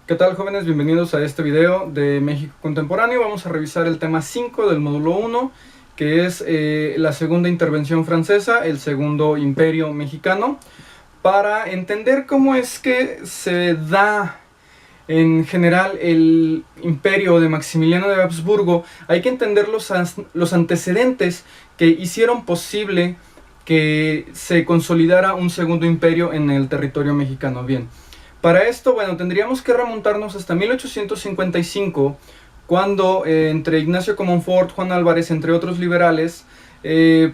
¿Qué tal, jóvenes? Bienvenidos a este video de México Contemporáneo. Vamos a revisar el tema 5 del módulo 1, que es la segunda intervención francesa, el segundo imperio mexicano, para entender cómo es que se da en general el imperio de Maximiliano de Habsburgo. Hay que entender los antecedentes que hicieron posible que se consolidara un segundo imperio en el territorio mexicano. Bien, para esto, bueno, tendríamos que remontarnos hasta 1855, cuando entre Ignacio Comonfort, Juan Álvarez, entre otros liberales,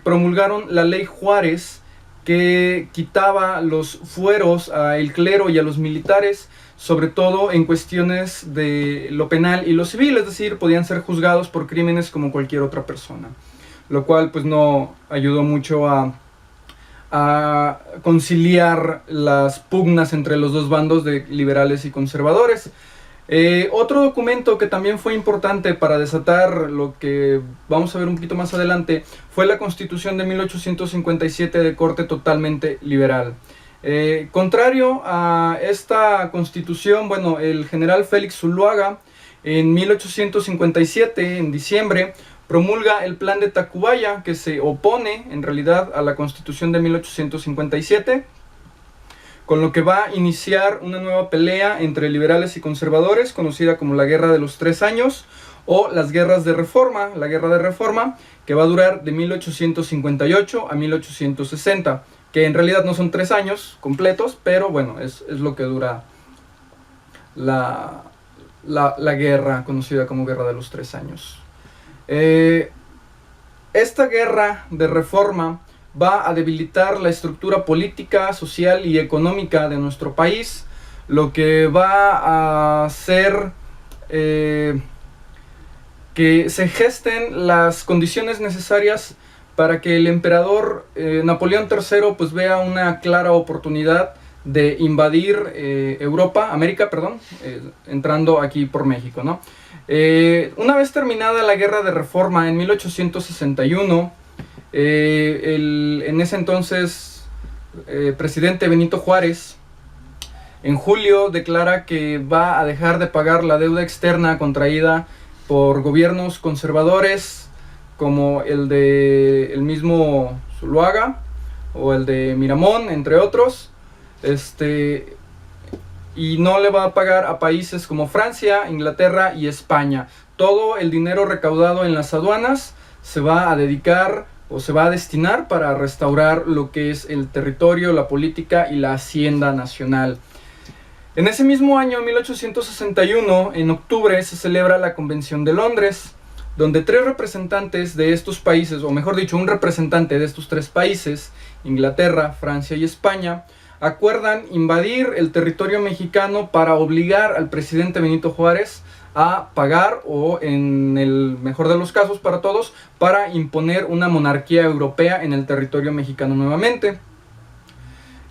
promulgaron la Ley Juárez, que quitaba los fueros al clero y a los militares, sobre todo en cuestiones de lo penal y lo civil, es decir, podían ser juzgados por crímenes como cualquier otra persona, lo cual pues no ayudó mucho a conciliar las pugnas entre los dos bandos de liberales y conservadores. Otro documento que también fue importante para desatar lo que vamos a ver un poquito más adelante fue la Constitución de 1857, de corte totalmente liberal. Contrario a esta constitución, bueno, el general Félix Zuloaga en 1857, en diciembre, promulga el Plan de Tacubaya, que se opone en realidad a la Constitución de 1857, con lo que va a iniciar una nueva pelea entre liberales y conservadores, conocida como la Guerra de los 3 años o las Guerras de Reforma, la Guerra de Reforma, que va a durar de 1858 a 1860, que en realidad no son 3 años completos, pero bueno, es lo que dura la guerra conocida como Guerra de los 3 años. Esta guerra de reforma va a debilitar la estructura política, social y económica de nuestro país, lo que va a hacer que se gesten las condiciones necesarias para que el emperador Napoleón III pues vea una clara oportunidad de invadir América, entrando aquí por México, ¿no? Una vez terminada la Guerra de Reforma en 1861, en ese entonces presidente Benito Juárez, en julio declara que va a dejar de pagar la deuda externa contraída por gobiernos conservadores como el de el mismo Zuloaga o el de Miramón, entre otros, y no le va a pagar a países como Francia, Inglaterra y España. Todo el dinero recaudado en las aduanas se va a dedicar o se va a destinar para restaurar lo que es el territorio, la política y la hacienda nacional. En ese mismo año, 1861, en octubre, se celebra la Convención de Londres, donde 3 representantes de estos países, o mejor dicho, un representante de estos 3 países, Inglaterra, Francia y España, acuerdan invadir el territorio mexicano para obligar al presidente Benito Juárez a pagar, o en el mejor de los casos para todos, para imponer una monarquía europea en el territorio mexicano nuevamente.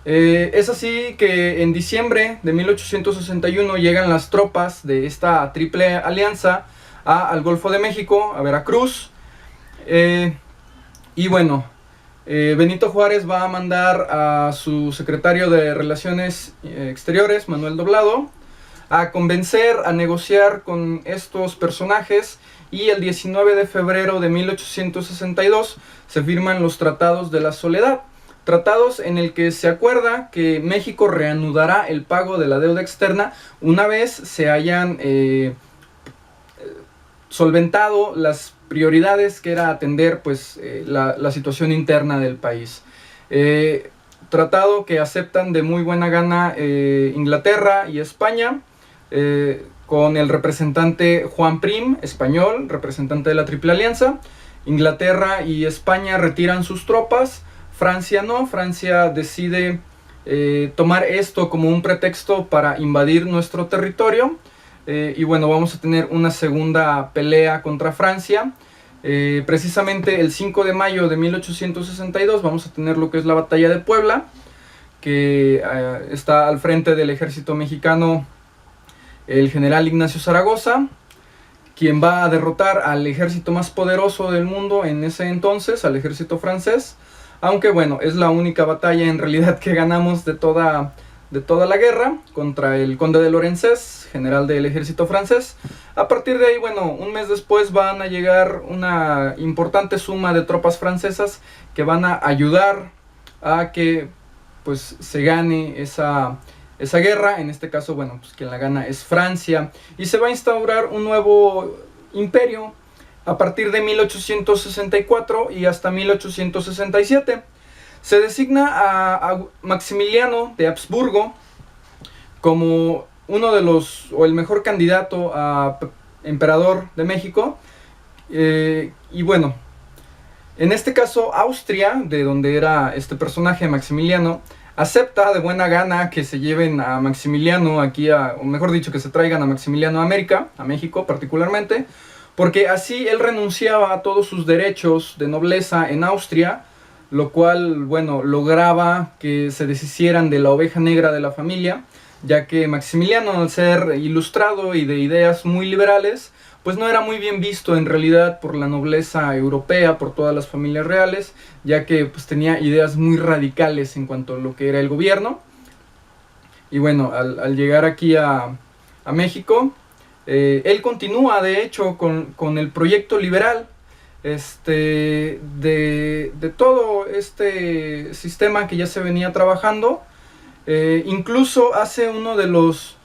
Es así que en diciembre de 1861 llegan las tropas de esta triple alianza al Golfo de México, a Veracruz, y bueno, Benito Juárez va a mandar a su secretario de Relaciones Exteriores, Manuel Doblado, a convencer, a negociar con estos personajes, y el 19 de febrero de 1862 se firman los Tratados de la Soledad, tratados en el que se acuerda que México reanudará el pago de la deuda externa una vez se hayan solventado las prioridades, que era atender pues la situación interna del país. Tratado que aceptan de muy buena gana Inglaterra y España, con el representante Juan Prim, español, representante de la Triple Alianza. Inglaterra y España retiran sus tropas, Francia no. Francia decide tomar esto como un pretexto para invadir nuestro territorio, y bueno, vamos a tener una segunda pelea contra Francia. Precisamente el 5 de mayo de 1862 vamos a tener lo que es la Batalla de Puebla, que está al frente del ejército mexicano el general Ignacio Zaragoza, quien va a derrotar al ejército más poderoso del mundo en ese entonces, al ejército francés. Aunque bueno, es la única batalla en realidad que ganamos de toda de toda la guerra contra el conde de Lorenzés, general del ejército francés. A partir de ahí, bueno, un mes después van a llegar una importante suma de tropas francesas que van a ayudar a que pues se gane esa guerra. En este caso, bueno, pues quien la gana es Francia, y se va a instaurar un nuevo imperio a partir de 1864 y hasta 1867. Se designa a Maximiliano de Habsburgo como uno de los, o el mejor candidato a emperador de México. Y bueno, en este caso Austria, de donde era este personaje Maximiliano, acepta de buena gana que se lleven a Maximiliano aquí, o mejor dicho, que se traigan a Maximiliano a América, a México particularmente, porque así él renunciaba a todos sus derechos de nobleza en Austria, lo cual, bueno, lograba que se deshicieran de la oveja negra de la familia, ya que Maximiliano, al ser ilustrado y de ideas muy liberales, pues no era muy bien visto en realidad por la nobleza europea, por todas las familias reales, ya que pues tenía ideas muy radicales en cuanto a lo que era el gobierno. Y bueno, al llegar aquí a México, él continúa de hecho con el proyecto liberal de todo este sistema que ya se venía trabajando. Incluso hace uno de los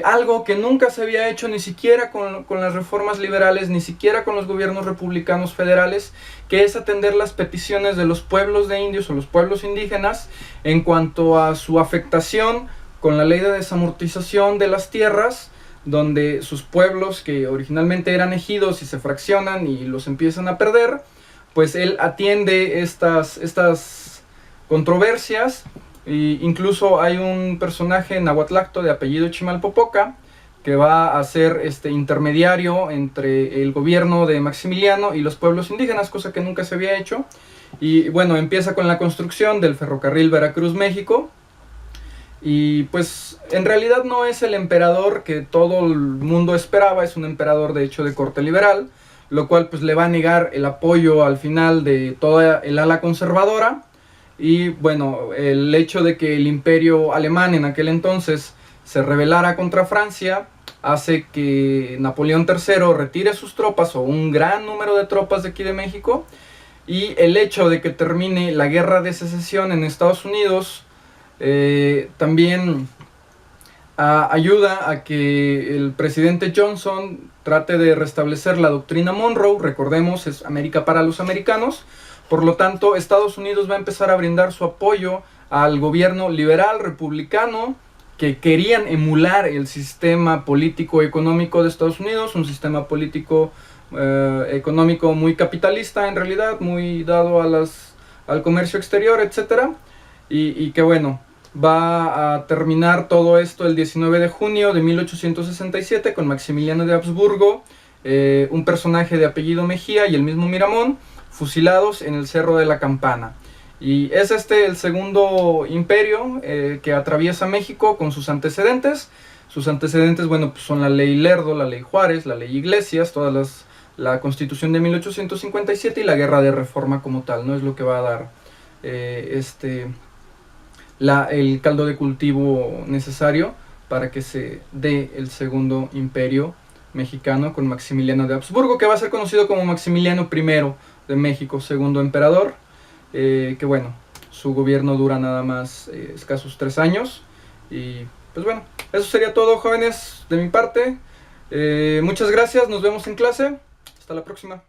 algo que nunca se había hecho ni siquiera con las reformas liberales, ni siquiera con los gobiernos republicanos federales, que es atender las peticiones de los pueblos de indios o los pueblos indígenas en cuanto a su afectación con la ley de desamortización de las tierras, donde sus pueblos que originalmente eran ejidos y se fraccionan y los empiezan a perder, pues él atiende estas controversias. E incluso hay un personaje nahuatlacto de apellido Chimalpopoca que va a ser intermediario entre el gobierno de Maximiliano y los pueblos indígenas, cosa que nunca se había hecho. Y bueno, empieza con la construcción del ferrocarril Veracruz-México. Y pues en realidad no es el emperador que todo el mundo esperaba, es un emperador de hecho de corte liberal, lo cual pues le va a negar el apoyo al final de toda el ala conservadora. Y bueno, el hecho de que el imperio alemán en aquel entonces se rebelara contra Francia hace que Napoleón III retire sus tropas, o un gran número de tropas de aquí de México, y el hecho de que termine la guerra de secesión en Estados Unidos también ayuda a que el presidente Johnson trate de restablecer la doctrina Monroe. Recordemos, es América para los americanos. Por lo tanto, Estados Unidos va a empezar a brindar su apoyo al gobierno liberal republicano, que querían emular el sistema político económico de Estados Unidos, un sistema político económico muy capitalista en realidad, muy dado al comercio exterior, etc. Y que bueno, va a terminar todo esto el 19 de junio de 1867 con Maximiliano de Habsburgo, un personaje de apellido Mejía y el mismo Miramón, fusilados en el Cerro de la Campana. Y es el segundo imperio que atraviesa México con sus antecedentes. Sus antecedentes, bueno, pues son la ley Lerdo, la ley Juárez, la ley Iglesias, la Constitución de 1857 y la Guerra de Reforma como tal, ¿no? Es lo que va a dar el caldo de cultivo necesario para que se dé el segundo imperio mexicano con Maximiliano de Habsburgo, que va a ser conocido como Maximiliano I de México, segundo emperador, que bueno, su gobierno dura nada más escasos 3 años. Y pues bueno, eso sería todo, jóvenes, de mi parte. Muchas gracias, nos vemos en clase, hasta la próxima.